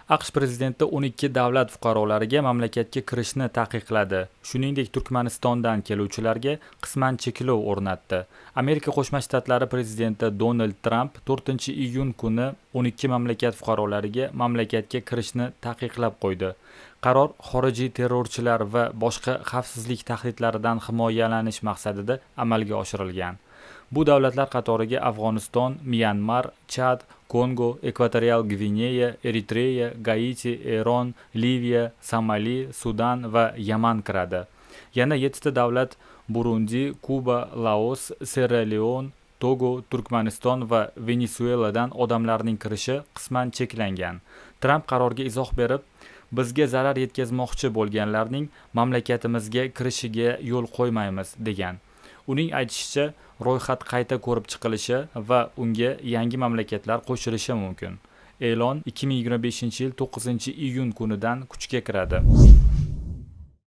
AQSh prezidenti 12 davlat fuqarolariga mamlakatga kirishni taqiqladi. Shuningdek, Turkmanistondan keluvchilarga qisman cheklov o'rnatdi. Amerika Qo'shma Shtatlari prezidenti Donald Tramp 4-iyun kuni 12 mamlakat fuqarolariga mamlakatga kirishni taqiqlab qo'ydi. Qaror xorijiy terrorchilar va boshqa xavfsizlik tahdidlaridan himoyalanish maqsadida amalga oshirilgan. Bu davlatlar qatoriga Afg'oniston, Myanmar, Chad, Kongo, Ekvatorial Gvineya, Eritreya, Gaiti, Eron, Liviya, Somali, Sudan va Yaman kiradi. Yana 7 davlat Burundi, Kuba, Laos, Sierra Leone, Togo, Turkmaniston va Venesueladan odamlarning kirishi qisman cheklangan. Tramp qarorga izoh berib, bizga zarar yetkazmoqchi bo'lganlarning mamlakatimizga kirishiga yo'l qo'ymaymiz degan. Uning aytishicha, ro'yxat qayta ko'rib chiqilishi va unga yangi mamlakatlar qo'shilishi mumkin. E'lon 2025-yil 9-iyun kunidan kuchga kiradi.